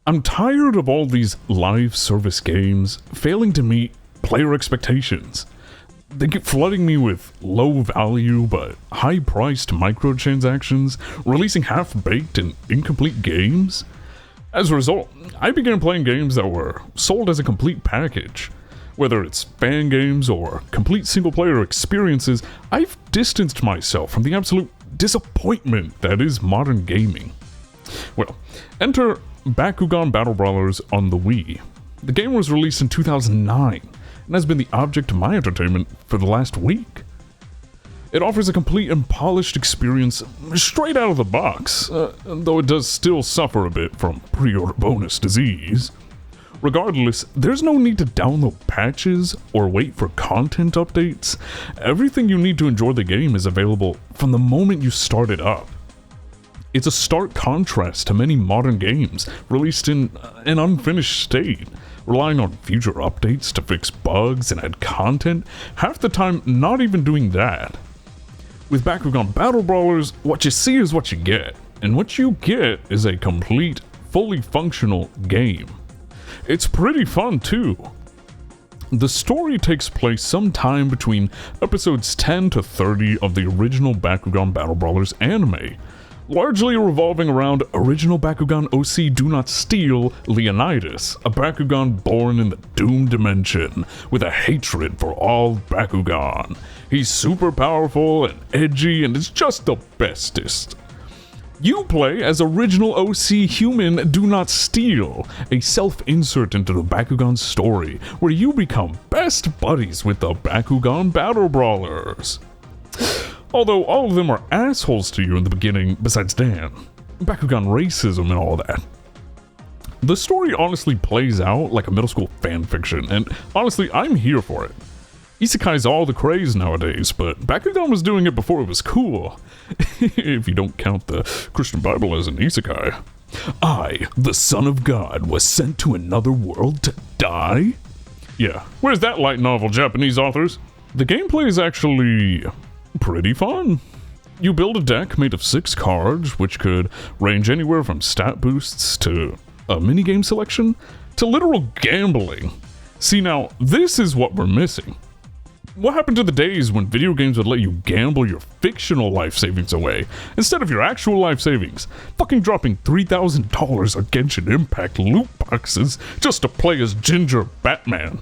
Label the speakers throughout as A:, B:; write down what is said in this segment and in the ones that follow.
A: I'm tired of all these live service games failing to meet player expectations. They keep flooding me with low value but high priced microtransactions, releasing half-baked and incomplete games. As a result, I began playing games that were sold as a complete package. Whether it's fan games or complete single-player experiences, I've distanced myself from the absolute disappointment that is modern gaming. Well, enter Bakugan Battle Brawlers on the Wii. The game was released in 2009 and has been the object of my entertainment for the last week. It offers a complete and polished experience straight out of the box, though it does still suffer a bit from pre-order bonus disease. Regardless, there's no need to download patches or wait for content updates. Everything you need to enjoy the game is available from the moment you start it up. It's a stark contrast to many modern games released in an unfinished state, relying on future updates to fix bugs and add content, half the time not even doing that. With Bakugan Battle Brawlers, what you see is what you get, and what you get is a complete, fully functional game. It's pretty fun too. The story takes place sometime between episodes 10 to 30 of the original Bakugan Battle Brawlers anime, largely revolving around original Bakugan OC Do Not Steal Leonidas, a Bakugan born in the Doom Dimension with a hatred for all Bakugan. He's super powerful and edgy and is just the bestest. You play as original OC human Do Not Steal, a self-insert into the Bakugan story, where you become best buddies with the Bakugan Battle Brawlers. Although all of them are assholes to you in the beginning, besides Dan. Bakugan racism and all that. The story honestly plays out like a middle school fanfiction, and honestly, I'm here for it. Isekai's all the craze nowadays, but Bakugan was doing it before it was cool. If you don't count the Christian Bible as an isekai. I, the son of God, was sent to another world to die? Yeah, where's that light novel, Japanese authors? The gameplay is actually pretty fun. You build a deck made of 6 cards, which could range anywhere from stat boosts to a minigame selection to literal gambling. See, now, this is what we're missing. What happened to the days when video games would let you gamble your fictional life savings away instead of your actual life savings? Fucking dropping $3,000 on Genshin Impact loot boxes just to play as Ginger Batman.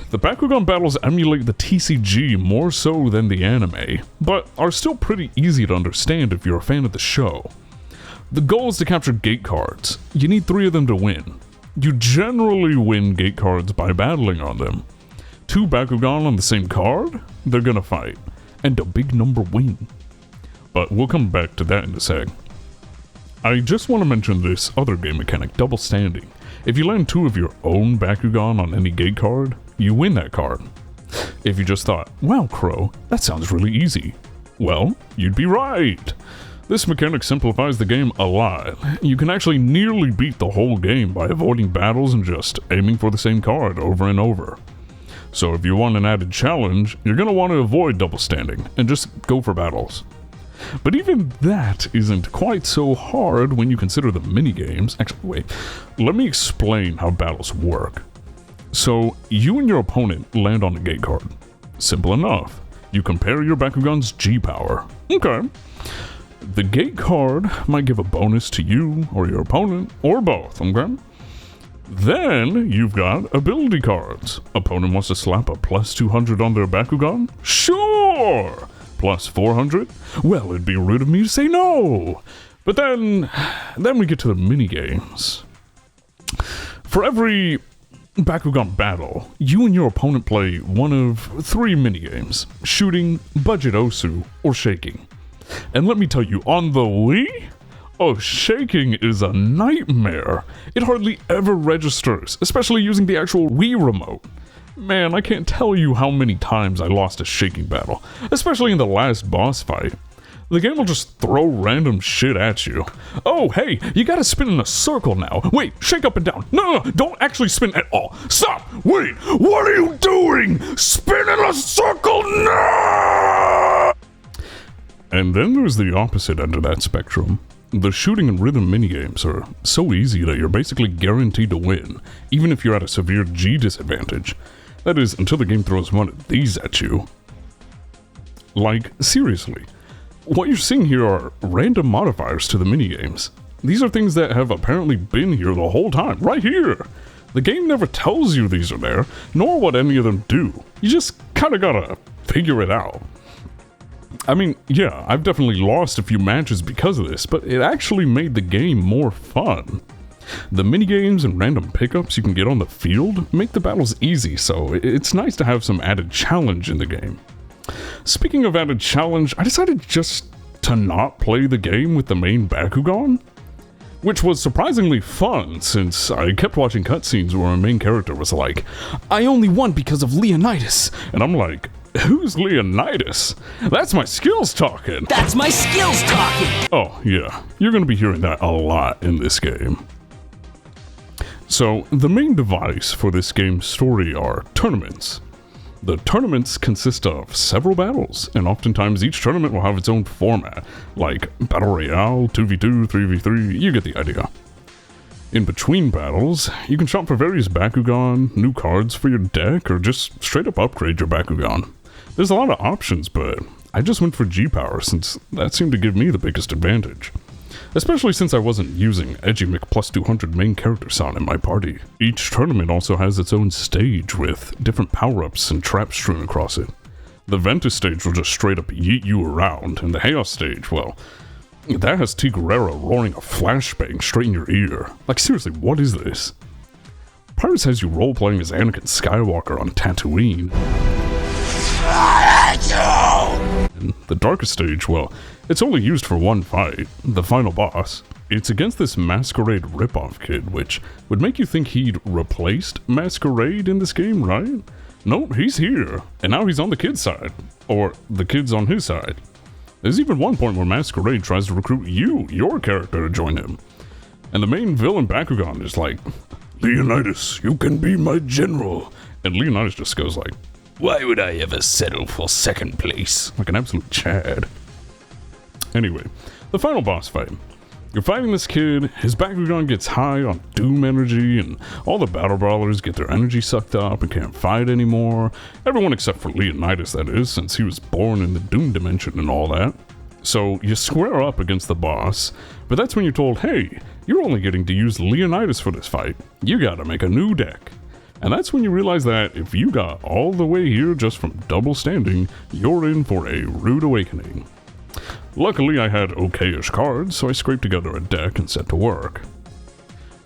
A: The Bakugan battles emulate the TCG more so than the anime, but are still pretty easy to understand if you're a fan of the show. The goal is to capture gate cards. You need 3 of them to win. You generally win gate cards by battling on them. 2 Bakugan on the same card? They're gonna fight, and a big number win. But we'll come back to that in a sec. I just want to mention this other game mechanic, double standing. If you land 2 of your own Bakugan on any gate card, you win that card. If you just thought, wow Crow, that sounds really easy. Well, you'd be right. This mechanic simplifies the game a lot. You can actually nearly beat the whole game by avoiding battles and just aiming for the same card over and over. So if you want an added challenge, you're going to want to avoid double standing and just go for battles. But even that isn't quite so hard when you consider the minigames. Actually, wait, let me explain how battles work. So, you and your opponent land on a gate card. Simple enough. You compare your Bakugan's G-power. Okay. The gate card might give a bonus to you or your opponent, or both, okay? Then, you've got ability cards. Opponent wants to slap a plus 200 on their Bakugan? Sure! Plus 400? Well, it'd be rude of me to say no! But then we get to the minigames. For every Bakugan battle, you and your opponent play one of 3 minigames. Shooting, budget Osu, or shaking. And let me tell you, on the Wii? Oh, shaking is a nightmare. It hardly ever registers, especially using the actual Wii remote. Man, I can't tell you how many times I lost a shaking battle, especially in the last boss fight. The game will just throw random shit at you. Oh, hey, you gotta spin in a circle now. Wait, shake up and down. No, don't actually spin at all. Stop! Wait, what are you doing? Spin in a circle now! And then there's the opposite end of that spectrum. The shooting and rhythm minigames are so easy that you're basically guaranteed to win, even if you're at a severe G disadvantage. That is, until the game throws one of these at you. Like, seriously. What you're seeing here are random modifiers to the minigames. These are things that have apparently been here the whole time, right here! The game never tells you these are there, nor what any of them do. You just kinda gotta figure it out. I mean, yeah, I've definitely lost a few matches because of this, but it actually made the game more fun. The minigames and random pickups you can get on the field make the battles easy, so it's nice to have some added challenge in the game. Speaking of added challenge, I decided just to not play the game with the main Bakugan, which was surprisingly fun since I kept watching cutscenes where my main character was like, "I only won because of Leonidas," and I'm like, "Who's Leonidas? That's my skills talking."
B: That's my skills talking!
A: Oh yeah, you're gonna be hearing that a lot in this game. So, the main device for this game's story are tournaments. The tournaments consist of several battles, and oftentimes each tournament will have its own format, like Battle Royale, 2v2, 3v3, you get the idea. In between battles, you can shop for various Bakugan, new cards for your deck, or just straight up upgrade your Bakugan. There's a lot of options, but I just went for G-Power since that seemed to give me the biggest advantage. Especially since I wasn't using Edgy Mc+200 main character sound in my party. Each tournament also has its own stage with different power-ups and traps strewn across it. The Ventus stage will just straight up yeet you around, and the Chaos stage, well, that has T. Guerrero roaring a flashbang straight in your ear. Like seriously, what is this? Pirates has you role-playing as Anakin Skywalker on Tatooine. And the Darkest stage, well, it's only used for one fight, the final boss. It's against this Masquerade ripoff kid, which would make you think he'd replaced Masquerade in this game, right? Nope, he's here, and now he's on the kid's side. Or the kid's on his side. There's even one point where Masquerade tries to recruit you, your character, to join him. And the main villain Bakugan is like, "Leonidas, you can be my general." And Leonidas just goes like, "Why would I ever settle for second place?" Like an absolute Chad. Anyway, the final boss fight. You're fighting this kid, his Bakugan gets high on Doom energy, and all the battle brawlers get their energy sucked up and can't fight anymore. Everyone except for Leonidas, that is, since he was born in the Doom dimension and all that. So you square up against the boss, but that's when you're told, hey, you're only getting to use Leonidas for this fight. You gotta make a new deck. And that's when you realize that if you got all the way here just from double standing, you're in for a rude awakening. Luckily, I had okay-ish cards, so I scraped together a deck and set to work.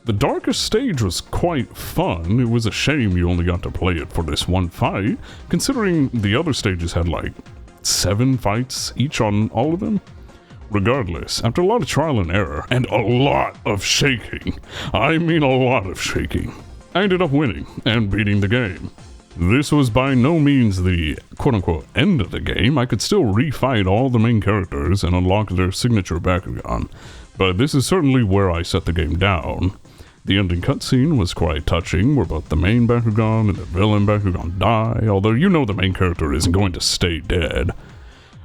A: The Darkest stage was quite fun. It was a shame you only got to play it for this one fight, considering the other stages had like 7 fights each on all of them. Regardless, after a lot of trial and error, and a lot of shaking, I mean a lot of shaking, I ended up winning and beating the game. This was by no means the quote-unquote end of the game. I could still refight all the main characters and unlock their signature Bakugan, but this is certainly where I set the game down. The ending cutscene was quite touching, where both the main Bakugan and the villain Bakugan die, although you know the main character isn't going to stay dead.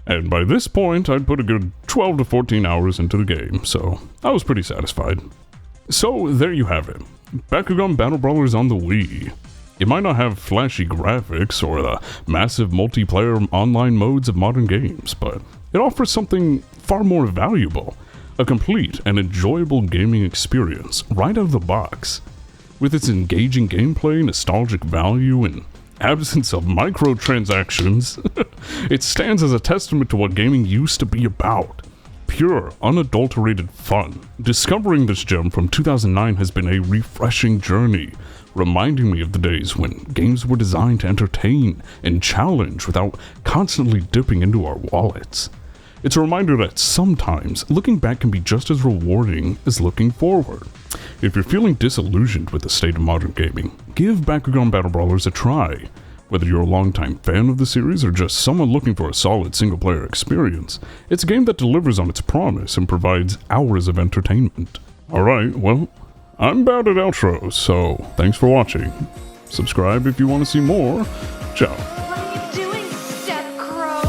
A: And by this point, I'd put a good 12 to 14 hours into the game, so I was pretty satisfied. So there you have it. Bakugan Battle Brawlers on the Wii. It might not have flashy graphics or the massive multiplayer online modes of modern games, but it offers something far more valuable, a complete and enjoyable gaming experience right out of the box. With its engaging gameplay, nostalgic value, and absence of microtransactions, it stands as a testament to what gaming used to be about. Pure, unadulterated fun. Discovering this gem from 2009 has been a refreshing journey, reminding me of the days when games were designed to entertain and challenge without constantly dipping into our wallets. It's a reminder that sometimes looking back can be just as rewarding as looking forward. If you're feeling disillusioned with the state of modern gaming, give Bakugan Battle Brawlers a try. Whether you're a longtime fan of the series or just someone looking for a solid single-player experience, it's a game that delivers on its promise and provides hours of entertainment. Alright, well, I'm about at outro, so thanks for watching. Subscribe if you want to see more. Ciao.
C: What are you doing, Step Crow?